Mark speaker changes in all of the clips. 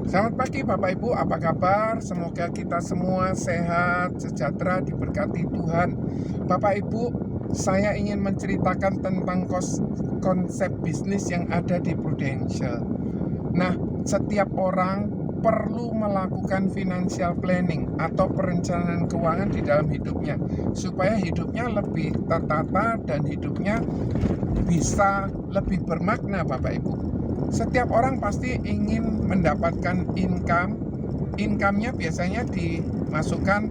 Speaker 1: Selamat pagi Bapak Ibu, apa kabar? Semoga kita semua sehat, sejahtera, diberkati Tuhan. Bapak Ibu, saya ingin menceritakan tentang konsep bisnis yang ada di Prudential. Nah, setiap orang perlu melakukan financial planning atau perencanaan keuangan di dalam hidupnya, supaya hidupnya lebih tertata dan hidupnya bisa lebih bermakna Bapak Ibu. Setiap orang pasti ingin mendapatkan income-nya biasanya dimasukkan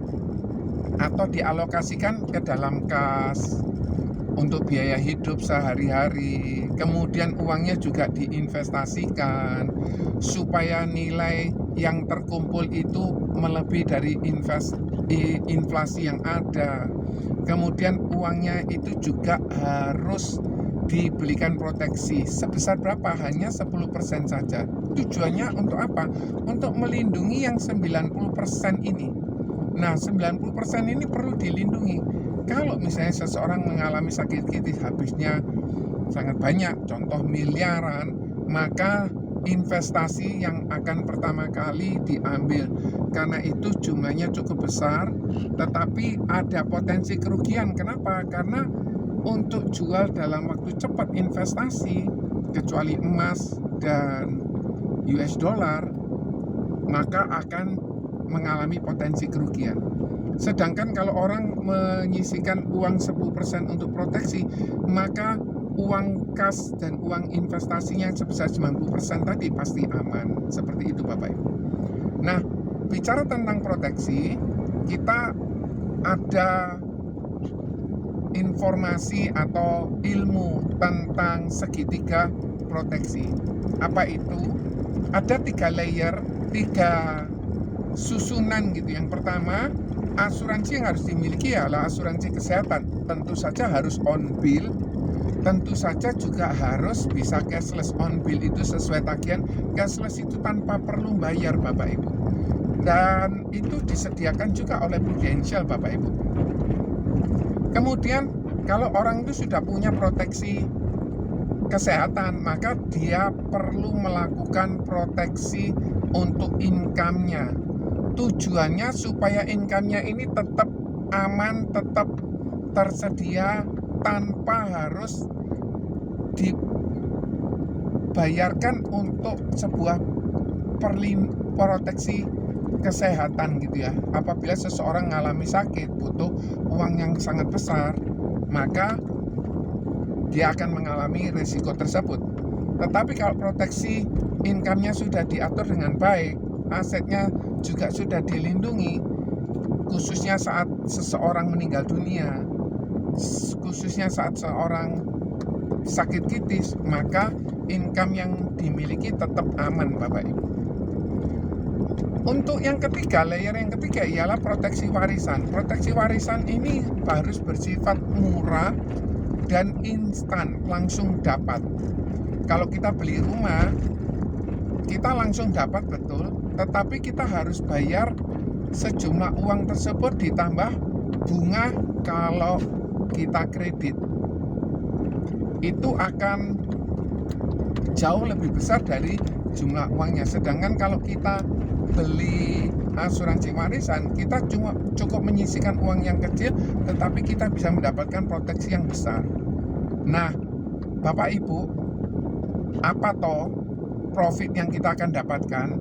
Speaker 1: atau dialokasikan ke dalam kas untuk biaya hidup sehari-hari. Kemudian uangnya juga diinvestasikan supaya nilai yang terkumpul itu melebihi dari inflasi yang ada. Kemudian uangnya itu juga harus dibelikan proteksi. Sebesar berapa? Hanya 10% saja. Tujuannya untuk apa? Untuk melindungi yang 90% ini. Nah, 90% ini perlu dilindungi. Kalau misalnya seseorang mengalami sakit kritis, habisnya sangat banyak, contoh miliaran, maka investasi yang akan pertama kali diambil. Karena itu jumlahnya cukup besar, tetapi ada potensi kerugian. Kenapa? Karena untuk jual dalam waktu cepat investasi, kecuali emas dan US dollar, maka akan mengalami potensi kerugian. Sedangkan kalau orang menyisihkan uang 10% untuk proteksi, maka uang kas dan uang investasinya sebesar 90% tadi pasti aman. Seperti itu Bapak Ibu. Nah, bicara tentang proteksi, kita ada informasi atau ilmu tentang segitiga proteksi. Apa itu? Ada 3 layer, 3 susunan gitu. Yang pertama, asuransi yang harus dimiliki adalah asuransi kesehatan. Tentu saja harus on bill, tentu saja juga harus bisa cashless. On bill itu sesuai tagihan, cashless itu tanpa perlu bayar Bapak Ibu. Dan itu disediakan juga oleh Prudential Bapak Ibu. Kemudian kalau orang itu sudah punya proteksi kesehatan, maka dia perlu melakukan proteksi untuk income-nya. Tujuannya supaya income-nya ini tetap aman, tetap tersedia tanpa harus dibayarkan untuk sebuah proteksi kesehatan gitu ya. Apabila seseorang mengalami sakit, butuh uang yang sangat besar, maka dia akan mengalami risiko tersebut. Tetapi kalau proteksi income-nya sudah diatur dengan baik, asetnya juga sudah dilindungi, khususnya saat seseorang meninggal dunia, khususnya saat seorang sakit kritis, maka income yang dimiliki tetap aman Bapak Ibu. Untuk yang ketiga, layer yang ketiga ialah proteksi warisan. Proteksi warisan ini harus bersifat murah dan instan, langsung dapat. Kalau kita beli rumah, kita langsung dapat betul, tetapi kita harus bayar sejumlah uang tersebut ditambah bunga kalau kita kredit. Itu akan jauh lebih besar dari jumlah uangnya. Sedangkan kalau kita beli asuransi warisan, kita cuma cukup menyisihkan uang yang kecil, tetapi kita bisa mendapatkan proteksi yang besar. Nah, Bapak Ibu, apa toh profit yang kita akan dapatkan?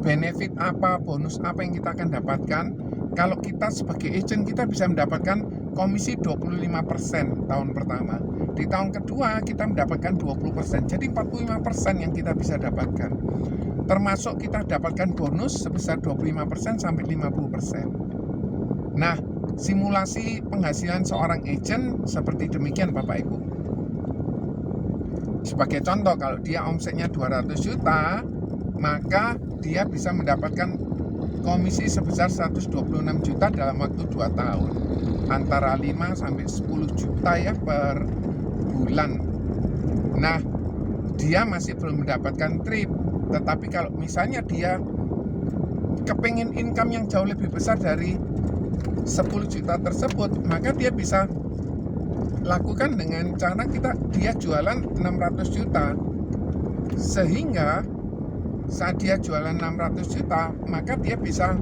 Speaker 1: Benefit apa, bonus apa yang kita akan dapatkan? Kalau kita sebagai agent, kita bisa mendapatkan komisi 25% tahun pertama. Di tahun kedua kita mendapatkan 20%. Jadi 45% yang kita bisa dapatkan. Termasuk kita dapatkan bonus sebesar 25% sampai 50%. Nah, simulasi penghasilan seorang agent seperti demikian Bapak Ibu. Sebagai contoh, kalau dia omsetnya 200 juta, maka dia bisa mendapatkan komisi sebesar 126 juta dalam waktu 2 tahun. Antara 5 sampai 10 juta ya per bulan. Nah, dia masih belum mendapatkan trip. Tetapi kalau misalnya dia kepingin income yang jauh lebih besar dari 10 juta tersebut, maka dia bisa lakukan dengan cara dia jualan 600 juta. Sehingga saat dia jualan 600 juta, maka dia bisa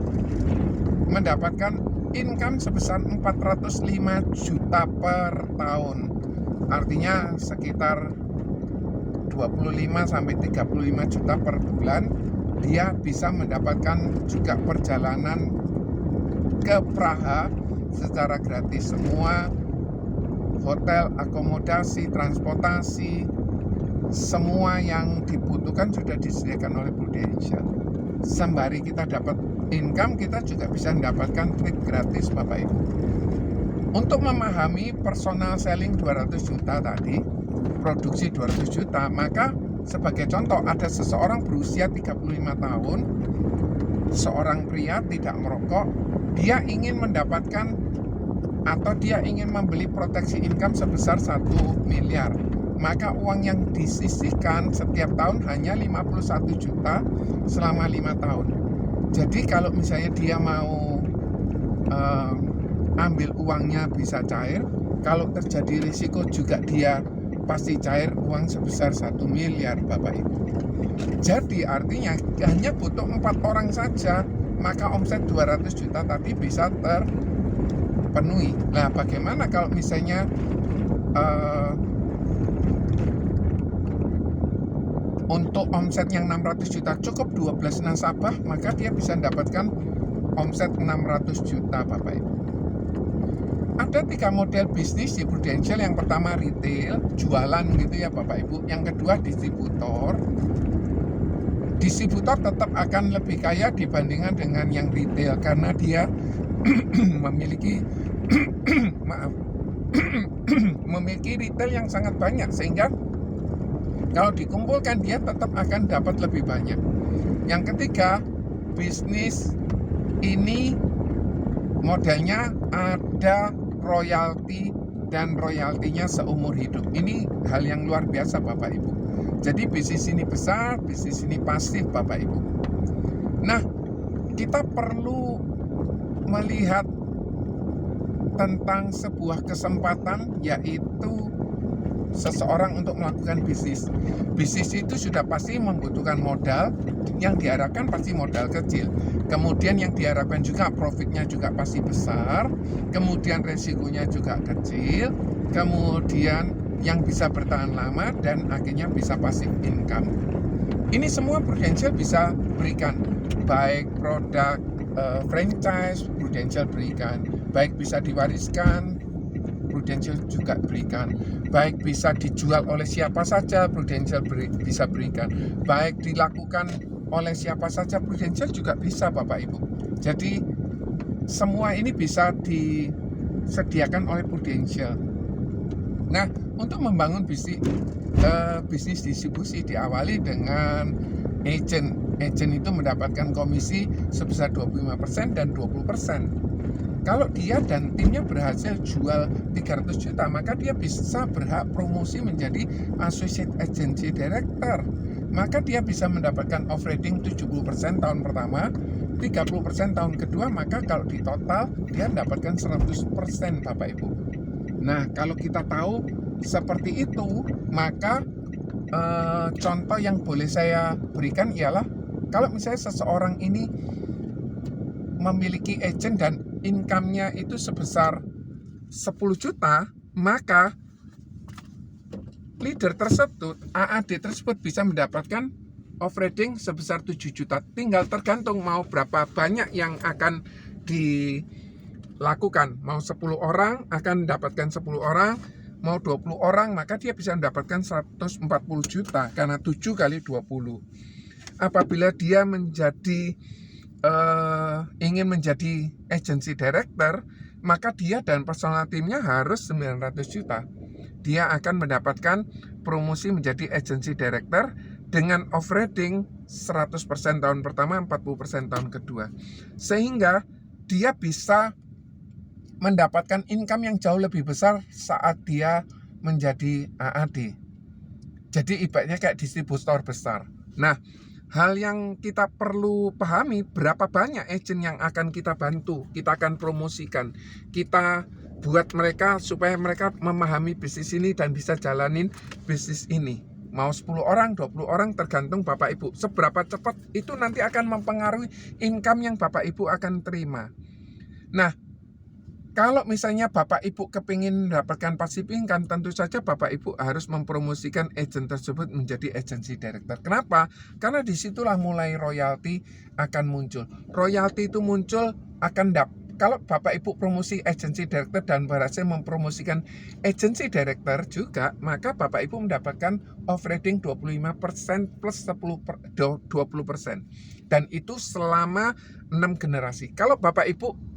Speaker 1: mendapatkan income sebesar 405 juta per tahun. Artinya sekitar 25 sampai 35 juta per bulan. Dia bisa mendapatkan juga perjalanan ke Praha secara gratis. Semua hotel, akomodasi, transportasi, semua yang dibutuhkan sudah disediakan oleh Prudential. Sembari kita dapat income, kita juga bisa mendapatkan trip gratis Bapak Ibu. Untuk memahami personal selling 200 juta tadi, produksi 200 juta, maka sebagai contoh ada seseorang berusia 35 tahun, seorang pria tidak merokok, dia ingin mendapatkan atau dia ingin membeli proteksi income sebesar 1 miliar. Maka uang yang disisihkan setiap tahun hanya 51 juta selama 5 tahun. Jadi kalau misalnya dia mau ambil uangnya bisa cair, kalau terjadi risiko juga dia pasti cair uang sebesar 1 miliar Bapak Ibu. Jadi artinya hanya butuh 4 orang saja, maka omset 200 juta tadi bisa terpenuhi. Nah, bagaimana kalau misalnya untuk omset yang 600 juta cukup 12 nasabah, maka dia bisa mendapatkan omset 600 juta Bapak Ibu. Ada 3 model bisnis di Prudential. Yang pertama retail, jualan gitu ya Bapak Ibu. Yang kedua distributor. Distributor tetap akan lebih kaya dibandingkan dengan yang retail karena dia memiliki memiliki retail yang sangat banyak, sehingga kalau dikumpulkan dia tetap akan dapat lebih banyak. Yang ketiga, bisnis ini modelnya ada royalti dan royaltinya seumur hidup. Ini hal yang luar biasa Bapak Ibu. Jadi bisnis ini besar, bisnis ini pasif Bapak Ibu. Nah, kita perlu melihat tentang sebuah kesempatan, yaitu seseorang untuk melakukan bisnis. Bisnis itu sudah pasti membutuhkan modal, yang diharapkan pasti modal kecil. Kemudian yang diharapkan juga profitnya juga pasti besar, kemudian resikonya juga kecil, kemudian yang bisa bertahan lama, dan akhirnya bisa passive income. Ini semua Prudential bisa berikan, baik produk franchise Prudential berikan, baik bisa diwariskan Prudential juga berikan, baik bisa dijual oleh siapa saja Prudential bisa berikan, baik dilakukan oleh siapa saja Prudential juga bisa Bapak Ibu. Jadi semua ini bisa disediakan oleh Prudential. Nah, untuk membangun bisnis distribusi diawali dengan agent. Agent itu mendapatkan komisi sebesar 25% dan 20%. Kalau dia dan timnya berhasil jual 300 juta, maka dia bisa berhak promosi menjadi Associate Agency Director. Maka dia bisa mendapatkan off-rating 70% tahun pertama, 30% tahun kedua, maka kalau di total dia mendapatkan 100% Bapak Ibu. Nah, kalau kita tahu seperti itu, maka contoh yang boleh saya berikan ialah kalau misalnya seseorang ini memiliki agent dan income-nya itu sebesar 10 juta, maka leader tersebut, AAD tersebut bisa mendapatkan off-rating sebesar 7 juta. Tinggal tergantung mau berapa banyak yang akan dilakukan. Mau 10 orang akan mendapatkan 10 orang, mau 20 orang maka dia bisa mendapatkan 140 juta karena 7 kali 20. Apabila dia ingin menjadi agency director, maka dia dan personal timnya harus 900 juta. Dia akan mendapatkan promosi menjadi agency director dengan off-rating 100% tahun pertama, 40% tahun kedua. Sehingga dia bisa mendapatkan income yang jauh lebih besar saat dia menjadi AAD. Jadi ibaratnya kayak distributor besar. Nah, hal yang kita perlu pahami, berapa banyak agent yang akan kita bantu, kita akan promosikan, kita buat mereka supaya mereka memahami bisnis ini dan bisa jalanin bisnis ini. mau 10 orang, 20 orang, tergantung Bapak Ibu. Seberapa cepat itu nanti akan mempengaruhi income yang Bapak Ibu akan terima. Nah, kalau misalnya Bapak Ibu kepingin mendapatkan passive income, tentu saja Bapak Ibu harus mempromosikan agent tersebut menjadi agency director. Kenapa? Karena disitulah mulai royalti akan muncul. Royalti itu muncul kalau Bapak Ibu promosi agency director dan berhasil mempromosikan agency director juga, maka Bapak Ibu mendapatkan off-rating 25% plus 20%. Dan itu selama 6 generasi. Kalau Bapak Ibu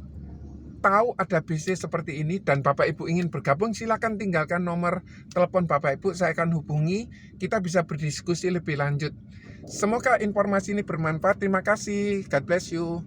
Speaker 1: tahu ada bisnis seperti ini dan Bapak Ibu ingin bergabung, silakan tinggalkan nomor telepon Bapak Ibu, saya akan hubungi, kita bisa berdiskusi lebih lanjut. Semoga informasi ini bermanfaat. Terima kasih. God bless you.